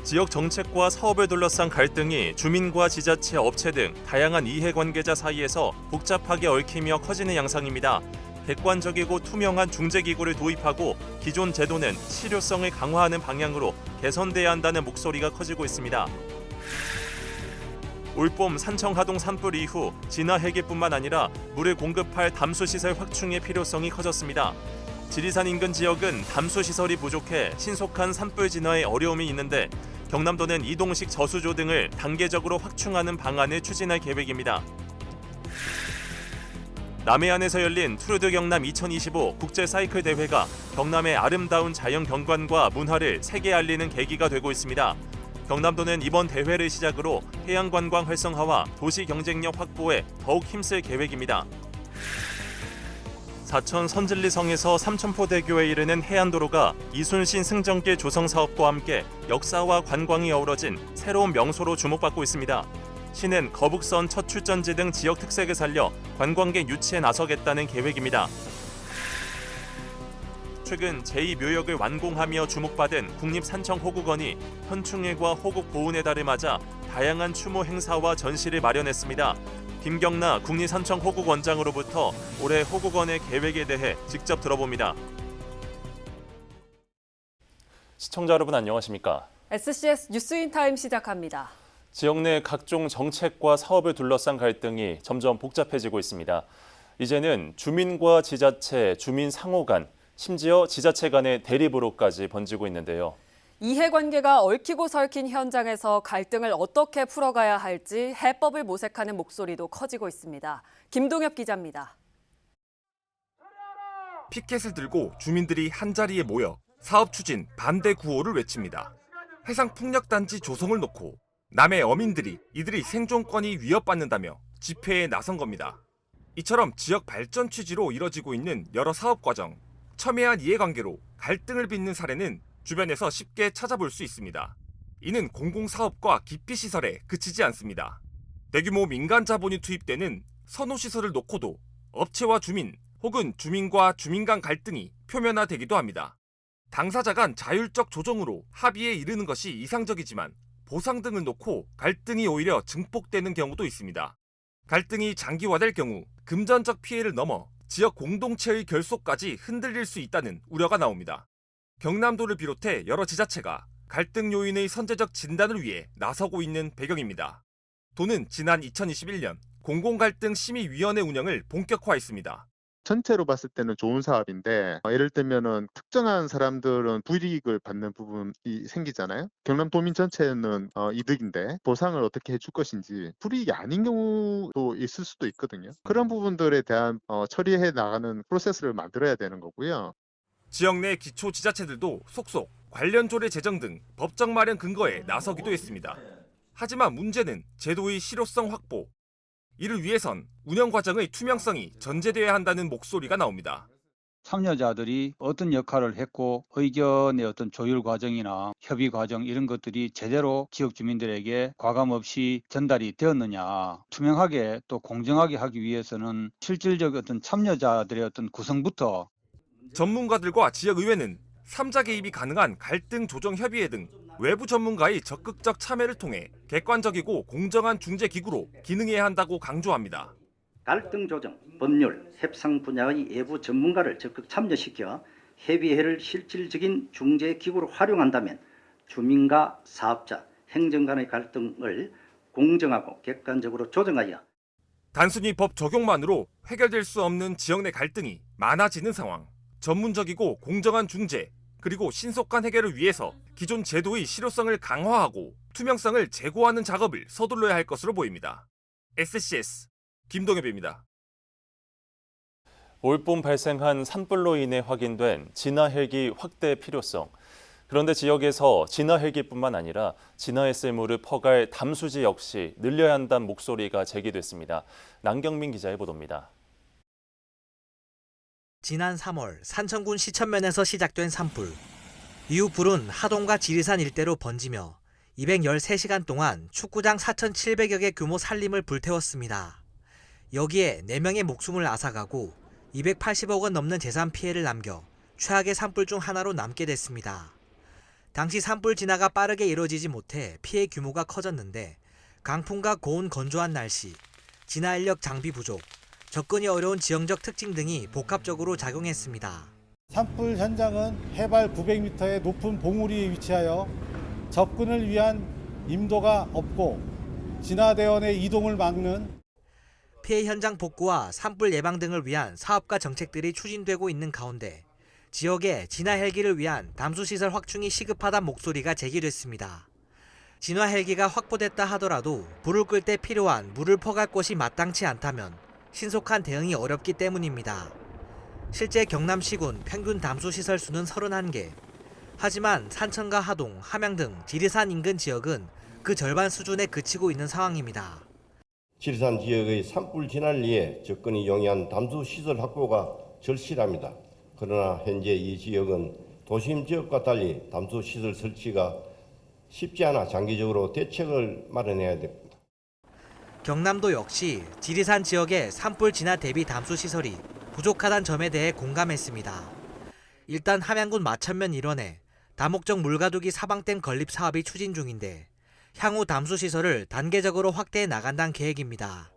지역 정책과 사업을 둘러싼 갈등이 주민과 지자체, 업체 등 다양한 이해관계자 사이에서 복잡하게 얽히며 커지는 양상입니다. 객관적이고 투명한 중재기구를 도입하고 기존 제도는 실효성을 강화하는 방향으로 개선돼야 한다는 목소리가 커지고 있습니다. 올봄 산청하동 산불 이후 진화 헬기뿐만 아니라 물을 공급할 담수시설 확충의 필요성이 커졌습니다. 지리산 인근 지역은 담수시설이 부족해 신속한 산불 진화에 어려움이 있는데 경남도는 이동식 저수조 등을 단계적으로 확충하는 방안을 추진할 계획입니다. 남해안에서 열린 투르드 경남 2025 국제 사이클 대회가 경남의 아름다운 자연 경관과 문화를 세계에 알리는 계기가 되고 있습니다. 경남도는 이번 대회를 시작으로 해양 관광 활성화와 도시 경쟁력 확보에 더욱 힘쓸 계획입니다. 사천 선진리성에서 삼천포대교에 이르는 해안도로가 이순신 승전길 조성 사업과 함께 역사와 관광이 어우러진 새로운 명소로 주목받고 있습니다. 시는 거북선 첫 출전지 등 지역 특색을 살려 관광객 유치에 나서겠다는 계획입니다. 최근 제2묘역을 완공하며 주목받은 국립산청호국원이 현충일과 호국 보훈의 달을 맞아 다양한 추모 행사와 전시를 마련했습니다. 김경나 국립산청호국원장으로부터 올해 호국원의 계획에 대해 직접 들어봅니다. 시청자 여러분 안녕하십니까? SCS 뉴스인타임 시작합니다. 지역 내 각종 정책과 사업을 둘러싼 갈등이 점점 복잡해지고 있습니다. 이제는 주민과 지자체, 주민 상호 간, 심지어 지자체 간의 대립으로까지 번지고 있는데요. 이해관계가 얽히고 설킨 현장에서 갈등을 어떻게 풀어가야 할지 해법을 모색하는 목소리도 커지고 있습니다. 김동엽 기자입니다. 피켓을 들고 주민들이 한자리에 모여 사업 추진 반대 구호를 외칩니다. 해상풍력단지 조성을 놓고 남해 어민들이 이들의 생존권이 위협받는다며 집회에 나선 겁니다. 이처럼 지역 발전 취지로 이뤄지고 있는 여러 사업 과정, 첨예한 이해관계로 갈등을 빚는 사례는 주변에서 쉽게 찾아볼 수 있습니다. 이는 공공사업과 기피시설에 그치지 않습니다. 대규모 민간 자본이 투입되는 선호시설을 놓고도 업체와 주민 혹은 주민과 주민 간 갈등이 표면화되기도 합니다. 당사자 간 자율적 조정으로 합의에 이르는 것이 이상적이지만 보상 등을 놓고 갈등이 오히려 증폭되는 경우도 있습니다. 갈등이 장기화될 경우 금전적 피해를 넘어 지역 공동체의 결속까지 흔들릴 수 있다는 우려가 나옵니다. 경남도를 비롯해 여러 지자체가 갈등 요인의 선제적 진단을 위해 나서고 있는 배경입니다. 도는 지난 2021년 공공갈등심의위원회 운영을 본격화했습니다. 전체로 봤을 때는 좋은 사업인데 예를 들면은 특정한 사람들은 불이익을 받는 부분이 생기잖아요. 경남도민 전체는 이득인데 보상을 어떻게 해줄 것인지 불이익이 아닌 경우도 있을 수도 있거든요. 그런 부분들에 대한 처리해 나가는 프로세스를 만들어야 되는 거고요. 지역 내 기초지자체들도 속속 관련 조례 제정 등 법적 마련 근거에 나서기도 했습니다. 하지만 문제는 제도의 실효성 확보. 이를 위해선 운영 과정의 투명성이 전제되어야 한다는 목소리가 나옵니다. 참여자들이 어떤 역할을 했고 의견의 어떤 조율 과정이나 협의 과정 이런 것들이 제대로 지역 주민들에게 과감 없이 전달이 되었느냐, 투명하게 또 공정하게 하기 위해서는 실질적 어떤 참여자들의 어떤 구성부터 전문가들과 지역의회는 3자 개입이 가능한 갈등 조정 협의회 등 외부 전문가의 적극적 참여를 통해 객관적이고 공정한 중재 기구로 기능해야 한다고 강조합니다. 갈등 조정, 법률, 협상 분야의 외부 전문가를 적극 참여시켜 협의회를 실질적인 중재 기구로 활용한다면 주민과 사업자, 행정 간의 갈등을 공정하고 객관적으로 조정하여 단순히 법 적용만으로 해결될 수 없는 지역 내 갈등이 많아지는 상황. 전문적이고 공정한 중재, 그리고 신속한 해결을 위해서 기존 제도의 실효성을 강화하고 투명성을 제고하는 작업을 서둘러야 할 것으로 보입니다. SCS 김동엽입니다. 올봄 발생한 산불로 인해 확인된 진화 헬기 확대 필요성. 그런데 지역에서 진화 헬기뿐만 아니라 진화했을 물을 퍼갈 담수지 역시 늘려야 한다는 목소리가 제기됐습니다. 남경민 기자의 보도입니다. 지난 3월 산청군 시천면에서 시작된 산불. 이후 불은 하동과 지리산 일대로 번지며 213시간 동안 축구장 4,700여 개 규모 산림을 불태웠습니다. 여기에 4명의 목숨을 앗아가고 280억 원 넘는 재산 피해를 남겨 최악의 산불 중 하나로 남게 됐습니다. 당시 산불 진화가 빠르게 이루어지지 못해 피해 규모가 커졌는데 강풍과 고온 건조한 날씨, 진화 인력 장비 부족, 접근이 어려운 지형적 특징 등이 복합적으로 작용했습니다. 산불 현장은 해발 900m의 높은 봉우리에 위치하여 접근을 위한 인도가 없고 진화대원의 이동을 막는 피해 현장 복구와 산불 예방 등을 위한 사업과 정책들이 추진되고 있는 가운데 지역에 진화 헬기를 위한 담수 시설 확충이 시급하다는 목소리가 제기됐습니다. 진화 헬기가 확보됐다 하더라도 불을 끌 때 필요한 물을 퍼갈 곳이 마땅치 않다면 신속한 대응이 어렵기 때문입니다. 실제 경남시군 평균 담수 시설 수는 31개. 하지만 산천과 하동, 함양 등 지리산 인근 지역은 그 절반 수준에 그치고 있는 상황입니다. 지리산 지역의 산불 진화를 접근이 용이한 담수 시설 확보가 절실합니다. 그러나 현재 이 지역은 도심 지역과 달리 담수 시설 설치가 쉽지 않아 장기적으로 대책을 마련해야 됩니다. 경남도 역시 지리산 지역의 산불 진화 대비 담수 시설이 부족하다는 점에 대해 공감했습니다. 일단 함양군 마천면 일원에 다목적 물가두기 사방댐 건립 사업이 추진 중인데 향후 담수 시설을 단계적으로 확대해 나간다는 계획입니다.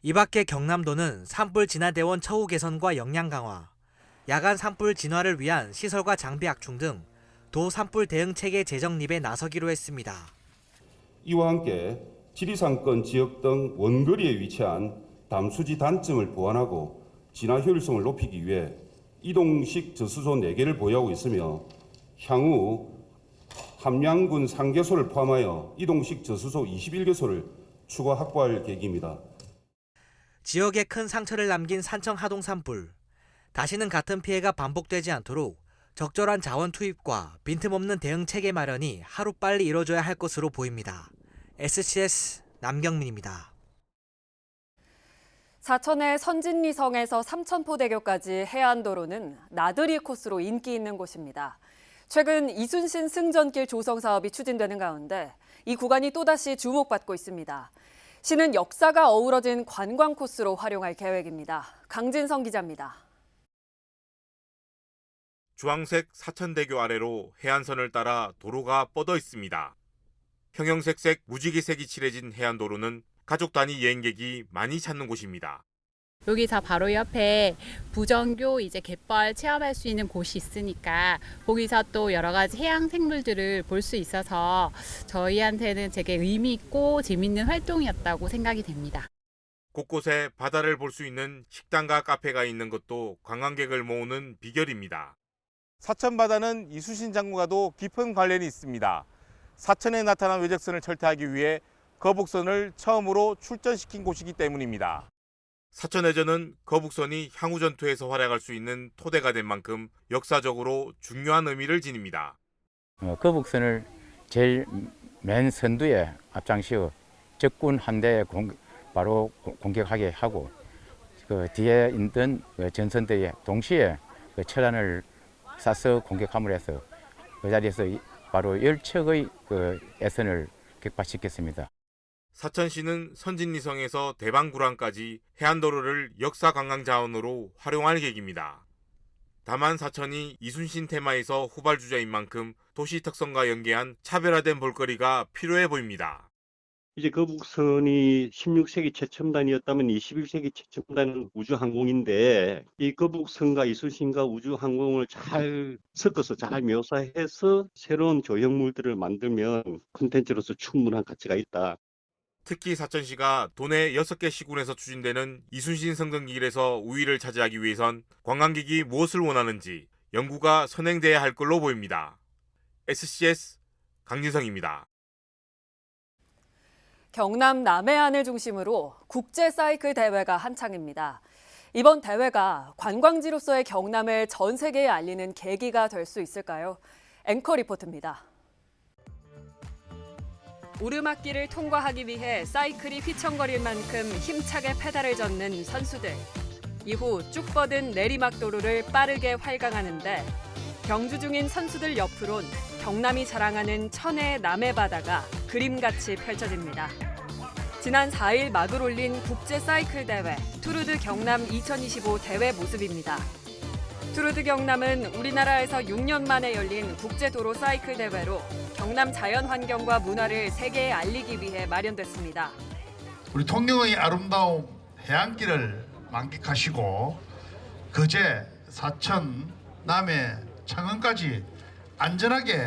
이 밖에 경남도는 산불 진화 대원 처우 개선과 역량 강화, 야간 산불 진화를 위한 시설과 장비 확충 등 도 산불 대응 체계 재정립에 나서기로 했습니다. 이와 함께 지리산권 지역 등 원거리에 위치한 담수지 단점을 보완하고 진화 효율성을 높이기 위해 이동식 저수소 4개를 보유하고 있으며 향후 함양군 3개소를 포함하여 이동식 저수소 21개소를 추가 확보할 계획입니다. 지역에 큰 상처를 남긴 산청 하동 산불. 다시는 같은 피해가 반복되지 않도록 적절한 자원 투입과 빈틈없는 대응 체계 마련이 하루빨리 이뤄져야 할 것으로 보입니다. SCS 남경민입니다. 사천의 선진리성에서 삼천포대교까지 해안도로는 나들이 코스로 인기 있는 곳입니다. 최근 이순신 승전길 조성 사업이 추진되는 가운데 이 구간이 또다시 주목받고 있습니다. 시는 역사가 어우러진 관광 코스로 활용할 계획입니다. 강진성 기자입니다. 주황색 사천대교 아래로 해안선을 따라 도로가 뻗어 있습니다. 형형색색 무지개색이 칠해진 해안도로는 가족 단위 여행객이 많이 찾는 곳입니다. 여기서 바로 옆에 부정교 갯벌 체험할 수 있는 곳이 있으니까 거기서 또 여러 가지 해양 생물들을 볼 수 있어서 저희한테는 되게 의미 있고 재밌는 활동이었다고 생각이 됩니다. 곳곳에 바다를 볼 수 있는 식당과 카페가 있는 것도 관광객을 모으는 비결입니다. 사천 바다는 이순신 장군과도 깊은 관련이 있습니다. 사천에 나타난 외적선을 철퇴하기 위해 거북선을 처음으로 출전시킨 곳이기 때문입니다. 사천해전은 거북선이 향후 전투에서 활약할 수 있는 토대가 된 만큼 역사적으로 중요한 의미를 지닙니다. 거북선을 제일 맨 선두에 앞장시어 적군 함대에 바로 공격하게 하고 그 뒤에 있던 전선대에 동시에 철안을 쏴서 공격함을 해서 그 자리에서 바로 열척의 애선을 격파시켰습니다. 사천시는 선진리성에서 대방구랑까지 해안도로를 역사관광자원으로 활용할 계획입니다. 다만 사천이 이순신 테마에서 후발주자인 만큼 도시 특성과 연계한 차별화된 볼거리가 필요해 보입니다. 이제 거북선이 16세기 최첨단이었다면 21세기 최첨단은 우주항공인데 이 거북선과 이순신과 우주항공을 잘 섞어서 잘 묘사해서 새로운 조형물들을 만들면 콘텐츠로서 충분한 가치가 있다. 특히 사천시가 도내 6개 시군에서 추진되는 이순신 성근길에서 우위를 차지하기 위해선 관광객이 무엇을 원하는지 연구가 선행돼야 할 걸로 보입니다. SCS 강진성입니다. 경남 남해안을 중심으로 국제 사이클 대회가 한창입니다. 이번 대회가 관광지로서의 경남을 전 세계에 알리는 계기가 될 수 있을까요? 앵커 리포트입니다. 오르막길을 통과하기 위해 사이클이 휘청거릴 만큼 힘차게 페달을 젓는 선수들. 이후 쭉 뻗은 내리막 도로를 빠르게 활강하는데 경주 중인 선수들 옆으론 경남이 자랑하는 천혜의 남해바다가 그림같이 펼쳐집니다. 지난 4일 막을 올린 국제 사이클 대회 투르드 경남 2025 대회 모습입니다. 투르드 경남은 우리나라에서 6년 만에 열린 국제도로 사이클 대회로 경남 자연환경과 문화를 세계에 알리기 위해 마련됐습니다. 우리 통영의 아름다운 해안길을 만끽하시고 거제, 사천, 남해, 창원까지 안전하게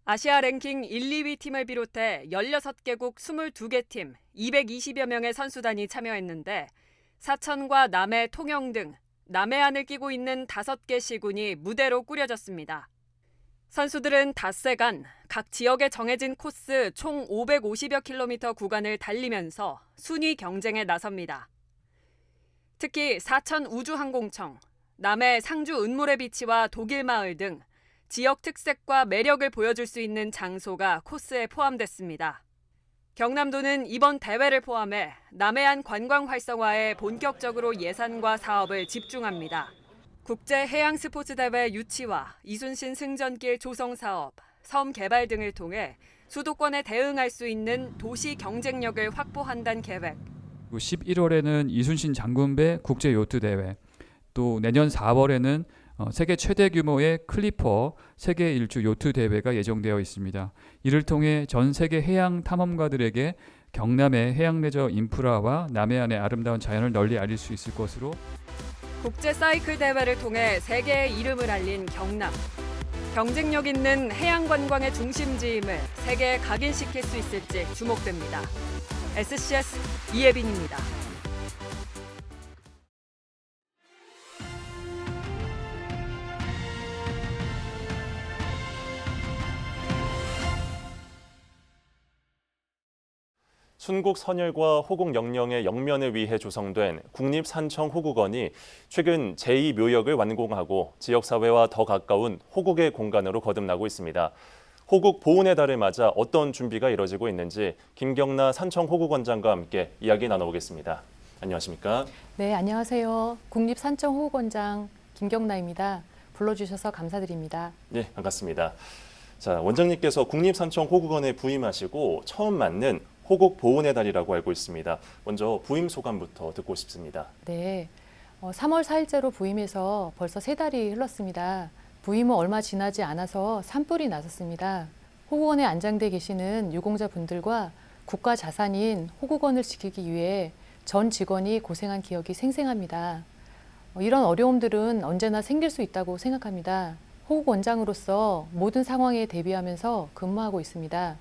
아시아 랭킹 1, 2위 팀을 비롯해 16개국 22개 팀, 220여 명의 선수단이 참여했는데 사천과 남해, 통영 등 남해안을 끼고 있는 5개 시군이 무대로 꾸려졌습니다. 선수들은 닷새간 각 지역에 정해진 코스 총 550여 킬로미터 구간을 달리면서 순위 경쟁에 나섭니다. 특히 사천 우주항공청, 남해 상주 은모래 비치와 독일마을 등 지역 특색과 매력을 보여줄 수 있는 장소가 코스에 포함됐습니다. 경남도는 이번 대회를 포함해 남해안 관광 활성화에 본격적으로 예산과 사업을 집중합니다. 국제 해양 스포츠 대회 유치와 이순신 승전길 조성 사업, 섬 개발 등을 통해 수도권에 대응할 수 있는 도시 경쟁력을 확보한다는 계획. 11월에는 이순신 장군배 국제 요트 대회, 또 내년 4월에는 세계 최대 규모의 클리퍼 세계 일주 요트 대회가 예정되어 있습니다. 이를 통해 전 세계 해양 탐험가들에게 경남의 해양 레저 인프라와 남해안의 아름다운 자연을 널리 알릴 수 있을 것으로. 국제 사이클 대회를 통해 세계의 이름을 알린 경남. 경쟁력 있는 해양 관광의 중심지임을 세계에 각인시킬 수 있을지 주목됩니다. SCS 이예빈입니다. 순국 선열과 호국 영령의 영면을 위해 조성된 국립산청호국원이 최근 제2묘역을 완공하고 지역사회와 더 가까운 호국의 공간으로 거듭나고 있습니다. 호국 보훈의 달을 맞아 어떤 준비가 이뤄지고 있는지 김경나 산청호국원장과 함께 이야기 나눠보겠습니다. 안녕하십니까? 네, 안녕하세요. 국립산청호국원장 김경나입니다. 불러주셔서 감사드립니다. 네, 반갑습니다. 자, 원장님께서 국립산청호국원에 부임하시고 처음 맞는 호국 보훈의 달이라고 알고 있습니다. 먼저 부임 소감부터 듣고 싶습니다. 네, 3월 4일째로 부임해서 벌써 3달이 흘렀습니다. 부임 후 얼마 지나지 않아서 산불이 나섰습니다. 호국원에 안장돼 계시는 유공자분들과 국가 자산인 호국원을 지키기 위해 전 직원이 고생한 기억이 생생합니다. 이런 어려움들은 언제나 생길 수 있다고 생각합니다. 호국원장으로서 모든 상황에 대비하면서 근무하고 있습니다.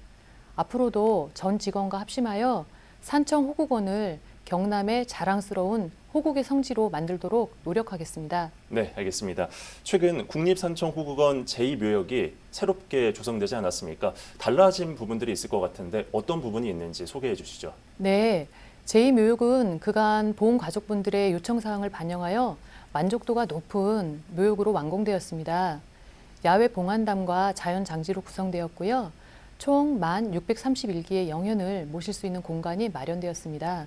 앞으로도 전 직원과 합심하여 산청호국원을 경남의 자랑스러운 호국의 성지로 만들도록 노력하겠습니다. 네, 알겠습니다. 최근 국립산청호국원 제2묘역이 새롭게 조성되지 않았습니까? 달라진 부분들이 있을 것 같은데 어떤 부분이 있는지 소개해 주시죠. 네, 제2묘역은 그간 보훈가족분들의 요청사항을 반영하여 만족도가 높은 묘역으로 완공되었습니다. 야외 봉안담과 자연장지로 구성되었고요. 총 1,631기의 영현을 모실 수 있는 공간이 마련되었습니다.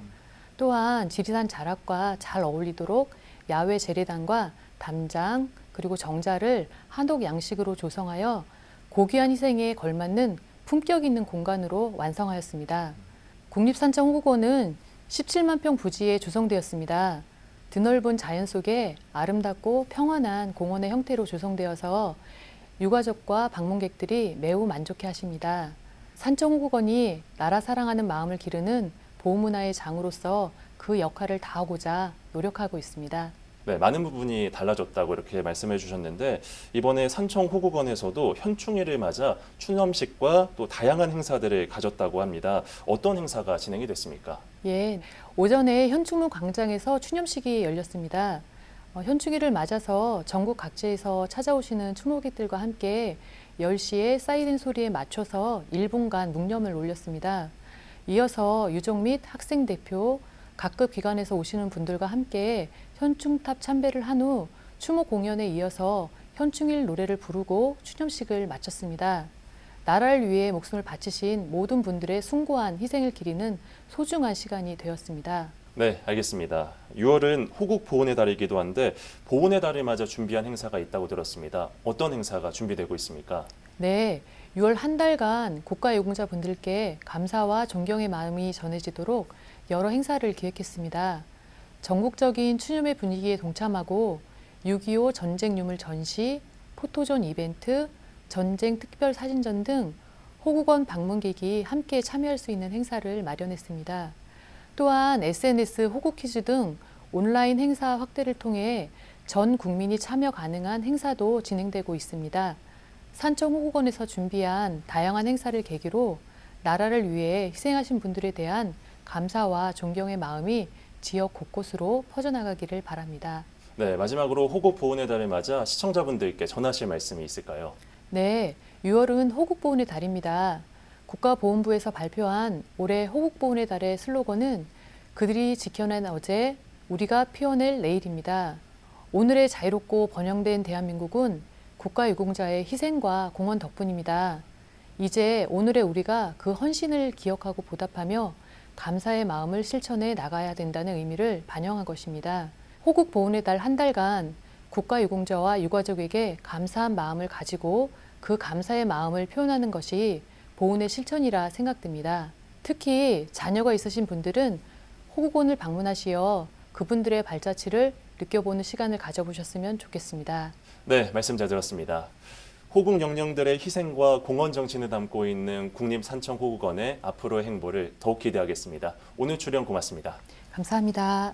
또한 지리산 자락과 잘 어울리도록 야외 재래단과 담장 그리고 정자를 한옥 양식으로 조성하여 고귀한 희생에 걸맞는 품격 있는 공간으로 완성하였습니다. 국립산청호국원은 17만 평 부지에 조성되었습니다. 드넓은 자연 속에 아름답고 평안한 공원의 형태로 조성되어서 유가족과 방문객들이 매우 만족해 하십니다. 산청호국원이 나라 사랑하는 마음을 기르는 보훈문화의 장으로서 그 역할을 다하고자 노력하고 있습니다. 네, 많은 부분이 달라졌다고 이렇게 말씀해 주셨는데 이번에 산청호국원에서도 현충일을 맞아 추념식과 또 다양한 행사들을 가졌다고 합니다. 어떤 행사가 진행이 됐습니까? 예, 오전에 현충문 광장에서 추념식이 열렸습니다. 현충일을 맞아서 전국 각지에서 찾아오시는 추모객들과 함께 10시에 사이렌 소리에 맞춰서 1분간 묵념을 올렸습니다. 이어서 유족 및 학생 대표, 각급 기관에서 오시는 분들과 함께 현충탑 참배를 한 후 추모 공연에 이어서 현충일 노래를 부르고 추념식을 마쳤습니다. 나라를 위해 목숨을 바치신 모든 분들의 숭고한 희생을 기리는 소중한 시간이 되었습니다. 네, 알겠습니다. 6월은 호국 보훈의 달이기도 한데 보훈의 달을 맞아 준비한 행사가 있다고 들었습니다. 어떤 행사가 준비되고 있습니까? 네, 6월 한 달간 국가유공자분들께 감사와 존경의 마음이 전해지도록 여러 행사를 기획했습니다. 전국적인 추념의 분위기에 동참하고 6.25 전쟁 유물 전시, 포토존 이벤트, 전쟁 특별 사진전 등 호국원 방문객이 함께 참여할 수 있는 행사를 마련했습니다. 또한 SNS 호국 퀴즈 등 온라인 행사 확대를 통해 전 국민이 참여 가능한 행사도 진행되고 있습니다. 산청 호국원에서 준비한 다양한 행사를 계기로 나라를 위해 희생하신 분들에 대한 감사와 존경의 마음이 지역 곳곳으로 퍼져나가기를 바랍니다. 네, 마지막으로 호국 보훈의 달을 맞아 시청자분들께 전하실 말씀이 있을까요? 네, 6월은 호국보훈의 달입니다. 국가보훈부에서 발표한 올해 호국보훈의 달의 슬로건은 그들이 지켜낸 어제, 우리가 피워낼 내일입니다. 오늘의 자유롭고 번영된 대한민국은 국가유공자의 희생과 공헌 덕분입니다. 이제 오늘의 우리가 그 헌신을 기억하고 보답하며 감사의 마음을 실천해 나가야 된다는 의미를 반영한 것입니다. 호국보훈의 달 한 달간 국가유공자와 유가족에게 감사한 마음을 가지고 그 감사의 마음을 표현하는 것이 보훈의 실천이라 생각됩니다. 특히 자녀가 있으신 분들은 호국원을 방문하시어 그분들의 발자취를 느껴보는 시간을 가져보셨으면 좋겠습니다. 네, 말씀 잘 들었습니다. 호국 영령들의 희생과 공헌 정신을 담고 있는 국립산청호국원의 앞으로의 행보를 더욱 기대하겠습니다. 오늘 출연 고맙습니다. 감사합니다.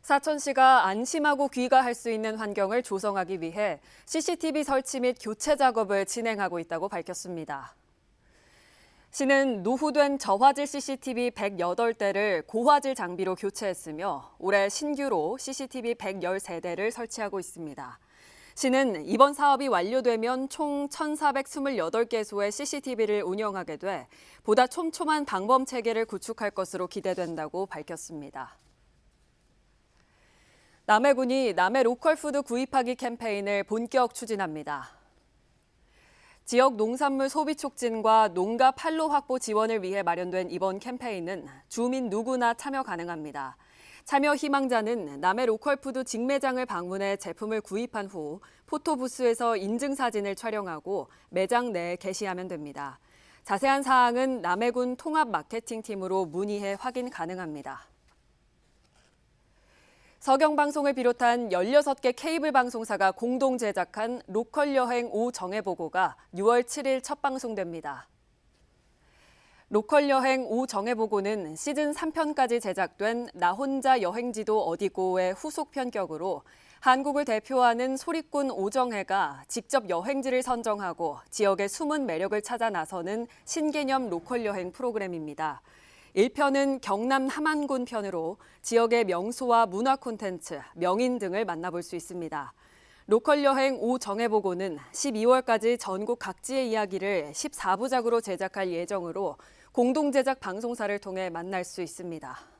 사천시가 안심하고 귀가할 수 있는 환경을 조성하기 위해 CCTV 설치 및 교체 작업을 진행하고 있다고 밝혔습니다. 시는 노후된 저화질 CCTV 108대를 고화질 장비로 교체했으며 올해 신규로 CCTV 113대를 설치하고 있습니다. 시는 이번 사업이 완료되면 총 1,428개소의 CCTV를 운영하게 돼 보다 촘촘한 방범 체계를 구축할 것으로 기대된다고 밝혔습니다. 남해군이 남해 로컬푸드 구입하기 캠페인을 본격 추진합니다. 지역 농산물 소비 촉진과 농가 판로 확보 지원을 위해 마련된 이번 캠페인은 주민 누구나 참여 가능합니다. 참여 희망자는 남해 로컬푸드 직매장을 방문해 제품을 구입한 후 포토부스에서 인증사진을 촬영하고 매장 내에 게시하면 됩니다. 자세한 사항은 남해군 통합마케팅팀으로 문의해 확인 가능합니다. 서경방송을 비롯한 16개 케이블 방송사가 공동 제작한 로컬 여행 5 정해보고가 6월 7일 첫 방송됩니다. 로컬 여행 5 정해보고는 시즌 3편까지 제작된 나 혼자 여행지도 어디고의 후속 편격으로 한국을 대표하는 소리꾼 오정혜가 직접 여행지를 선정하고 지역의 숨은 매력을 찾아 나서는 신개념 로컬 여행 프로그램입니다. 1편은 경남 함안군 편으로 지역의 명소와 문화 콘텐츠, 명인 등을 만나볼 수 있습니다. 로컬 여행 5 정해보고는 12월까지 전국 각지의 이야기를 14부작으로 제작할 예정으로 공동 제작 방송사를 통해 만날 수 있습니다.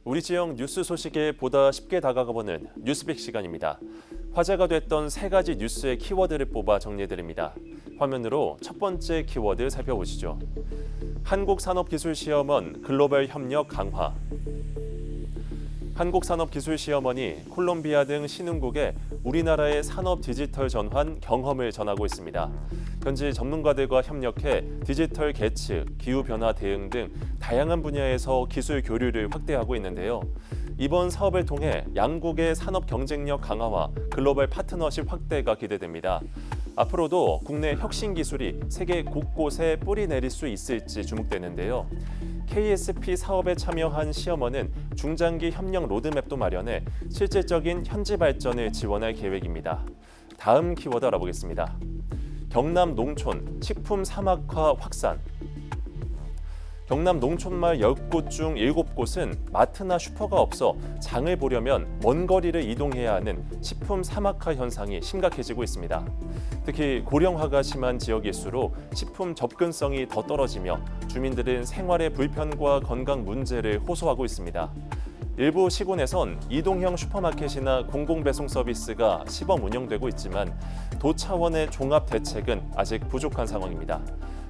우리 지역 뉴스 소식에 보다 쉽게 다가가보는 뉴스빅 시간입니다. 화제가 됐던 3가지 뉴스의 키워드를 뽑아 정리해드립니다. 화면으로 첫 번째 키워드 살펴보시죠. 한국산업기술시험원 글로벌 협력 강화. 한국산업기술시험원이 콜롬비아 등 신흥국에 우리나라의 산업 디지털 전환 경험을 전하고 있습니다. 현지 전문가들과 협력해 디지털 계측, 기후변화 대응 등 다양한 분야에서 기술 교류를 확대하고 있는데요. 이번 사업을 통해 양국의 산업 경쟁력 강화와 글로벌 파트너십 확대가 기대됩니다. 앞으로도 국내 혁신 기술이 세계 곳곳에 뿌리 내릴 수 있을지 주목되는데요. KSP 사업에 참여한 시험원은 중장기 협력 로드맵도 마련해 실질적인 현지 발전을 지원할 계획입니다. 다음 키워드 알아보겠습니다. 경남 농촌 식품 사막화 확산. 경남 농촌마을 10곳 중 7곳은 마트나 슈퍼가 없어 장을 보려면 먼 거리를 이동해야 하는 식품 사막화 현상이 심각해지고 있습니다. 특히 고령화가 심한 지역일수록 식품 접근성이 더 떨어지며 주민들은 생활의 불편과 건강 문제를 호소하고 있습니다. 일부 시군에선 이동형 슈퍼마켓이나 공공배송 서비스가 시범 운영되고 있지만 도 차원의 종합 대책은 아직 부족한 상황입니다.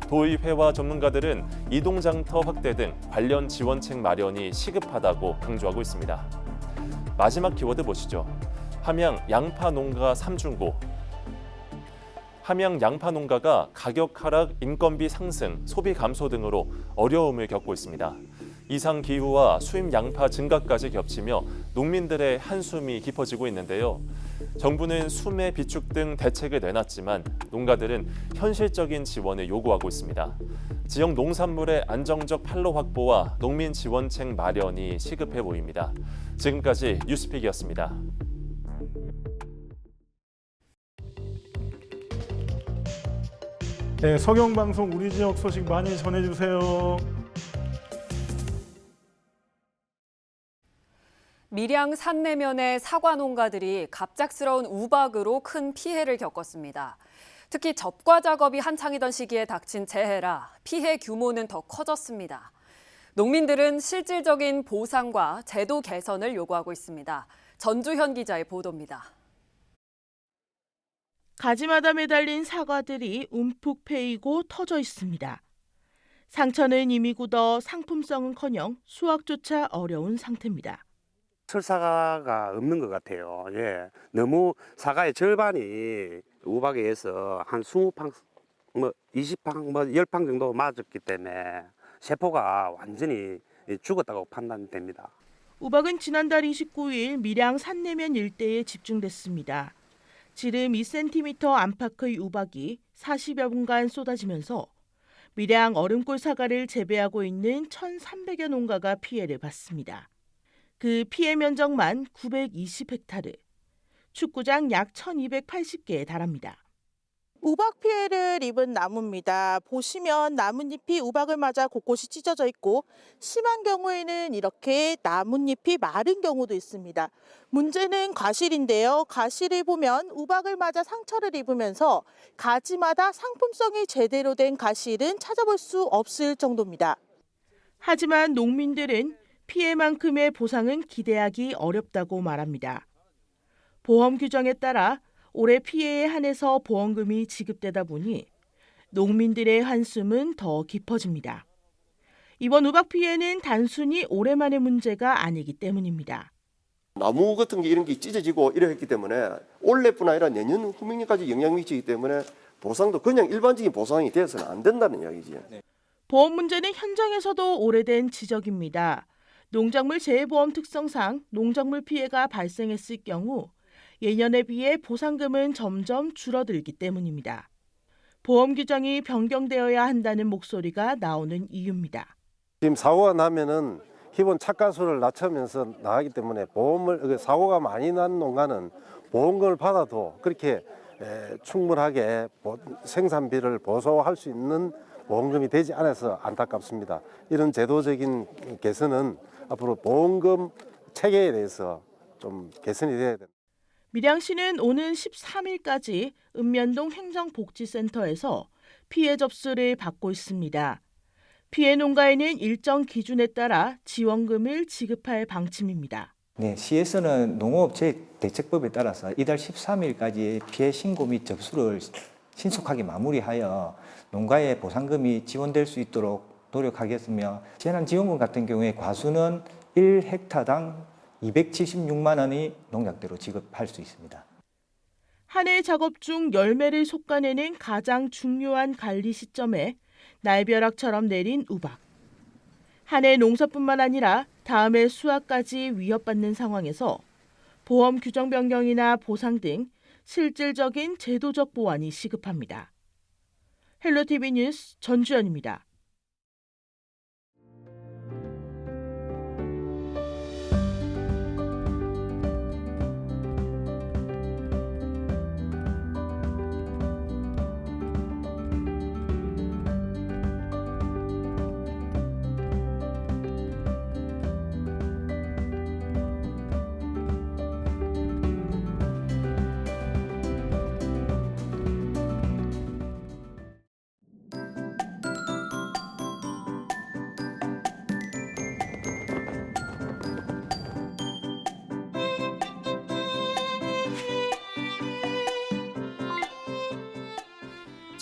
도의회와 전문가들은 이동장터 확대 등 관련 지원책 마련이 시급하다고 강조하고 있습니다. 마지막 키워드 보시죠. 함양 양파 농가 3중고. 함양 양파 농가가 가격 하락, 인건비 상승, 소비 감소 등으로 어려움을 겪고 있습니다. 이상 기후와 수입 양파 증가까지 겹치며 농민들의 한숨이 깊어지고 있는데요. 정부는 수매 비축 등 대책을 내놨지만 농가들은 현실적인 지원을 요구하고 있습니다. 지역 농산물의 안정적 판로 확보와 농민 지원책 마련이 시급해 보입니다. 지금까지 뉴스픽이었습니다. 네, 서경방송 우리 지역 소식 많이 전해주세요. 밀양 산내면의 사과 농가들이 갑작스러운 우박으로 큰 피해를 겪었습니다. 특히 접과 작업이 한창이던 시기에 닥친 재해라 피해 규모는 더 커졌습니다. 농민들은 실질적인 보상과 제도 개선을 요구하고 있습니다. 전주현 기자의 보도입니다. 가지마다 매달린 사과들이 움푹 패이고 터져 있습니다. 상처는 이미 굳어 상품성은커녕 수확조차 어려운 상태입니다. 철사과가 없는 것 같아요. 예, 너무 사과의 절반이 우박에 의해서 한 20팡, 20팡, 10팡 정도 맞았기 때문에 세포가 완전히 죽었다고 판단됩니다. 우박은 지난달 29일 밀양 산내면 일대에 집중됐습니다. 지름 2cm 안팎의 우박이 40여 분간 쏟아지면서 밀양 얼음골 사과를 재배하고 있는 1,300여 농가가 피해를 봤습니다. 그 피해 면적만 920헥타르, 축구장 약 1,280개에 달합니다. 우박 피해를 입은 나무입니다. 보시면 나뭇잎이 우박을 맞아 곳곳이 찢어져 있고 심한 경우에는 이렇게 나뭇잎이 마른 경우도 있습니다. 문제는 과실인데요. 과실을 보면 우박을 맞아 상처를 입으면서 가지마다 상품성이 제대로 된 과실은 찾아볼 수 없을 정도입니다. 하지만 농민들은 피해만큼의 보상은 기대하기 어렵다고 말합니다. 보험 규정에 따라 올해 피해에 한해서 보험금이 지급되다 보니 농민들의 한숨은 더 깊어집니다. 이번 우박 피해는 단순히 올해만의 문제가 아니기 때문입니다. 나무 같은 게 이런 게 찢어지고 이랬기 때문에 올해뿐 아니라 내년 후명년까지 영향이 미치기 때문에 보상도 그냥 일반적인 보상이 되어서는 안 된다는 이야기지. 보험 문제는 현장에서도 오래된 지적입니다. 농작물 재해보험 특성상 농작물 피해가 발생했을 경우 예년에 비해 보상금은 점점 줄어들기 때문입니다. 보험 규정이 변경되어야 한다는 목소리가 나오는 이유입니다. 지금 사고가 나면은 기본 착가수를 낮추면서 나가기 때문에 사고가 많이 난 농가는 보험금을 받아도 그렇게 충분하게 생산비를 보소할 수 있는 보험금이 되지 않아서 안타깝습니다. 이런 제도적인 개선은 앞으로 보험금 체계에 대해서 좀 개선이 돼야 됩니다. 밀양시는 오는 13일까지 읍면동 행정복지센터에서 피해 접수를 받고 있습니다. 피해 농가에는 일정 기준에 따라 지원금을 지급할 방침입니다. 네, 시에서는 농업재해대책법에 따라서 이달 13일까지 피해 신고 및 접수를 신속하게 마무리하여 농가에 보상금이 지원될 수 있도록 노력하겠으며 재난지원금 같은 경우에 과수는 1헥타당 276만 원이 농약대로 지급할 수 있습니다. 한 해 작업 중 열매를 솎아내는 가장 중요한 관리 시점에 날벼락처럼 내린 우박. 한 해 농사뿐만 아니라 다음 해 수확까지 위협받는 상황에서 보험 규정 변경이나 보상 등 실질적인 제도적 보완이 시급합니다. 헬로티비 뉴스 전주연입니다.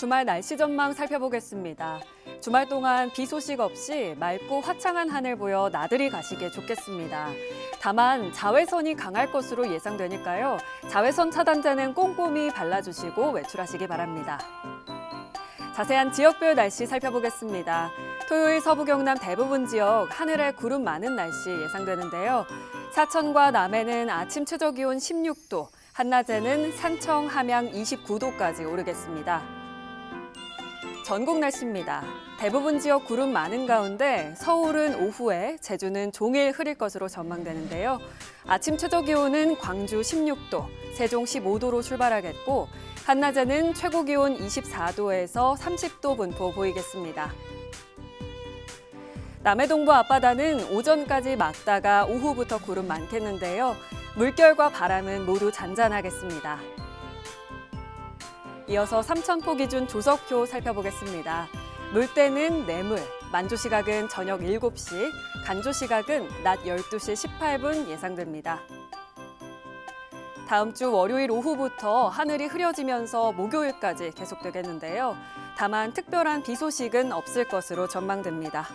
주말 날씨 전망 살펴보겠습니다. 주말 동안 비 소식 없이 맑고 화창한 하늘 보여 나들이 가시기에 좋겠습니다. 다만 자외선이 강할 것으로 예상되니까요. 자외선 차단제는 꼼꼼히 발라주시고 외출하시기 바랍니다. 자세한 지역별 날씨 살펴보겠습니다. 토요일 서부 경남 대부분 지역 하늘에 구름 많은 날씨 예상되는데요. 사천과 남해는 아침 최저 기온 16도, 한낮에는 산청, 함양 29도까지 오르겠습니다. 전국 날씨입니다. 대부분 지역 구름 많은 가운데 서울은 오후에, 제주는 종일 흐릴 것으로 전망되는데요. 아침 최저 기온은 광주 16도, 세종 15도로 출발하겠고 한낮에는 최고 기온 24도에서 30도 분포 보이겠습니다. 남해 동부 앞바다는 오전까지 맑다가 오후부터 구름 많겠는데요. 물결과 바람은 모두 잔잔하겠습니다. 이어서 삼천포 기준 조석효 살펴보겠습니다. 물때는 내물, 만조 시각은 저녁 7시, 간조 시각은 낮 12시 18분 예상됩니다. 다음 주 월요일 오후부터 하늘이 흐려지면서 목요일까지 계속되겠는데요. 다만 특별한 비 소식은 없을 것으로 전망됩니다.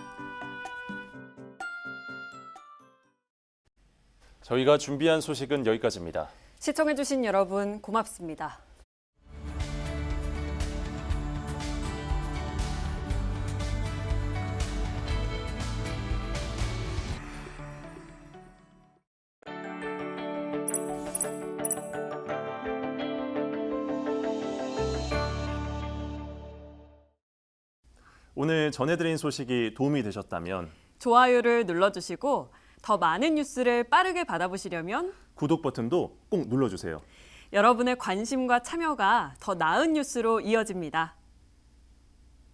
저희가 준비한 소식은 여기까지입니다. 시청해주신 여러분 고맙습니다. 오늘 전해드린 소식이 도움이 되셨다면 좋아요를 눌러주시고 더 많은 뉴스를 빠르게 받아보시려면 구독 버튼도 꼭 눌러주세요. 여러분의 관심과 참여가 더 나은 뉴스로 이어집니다.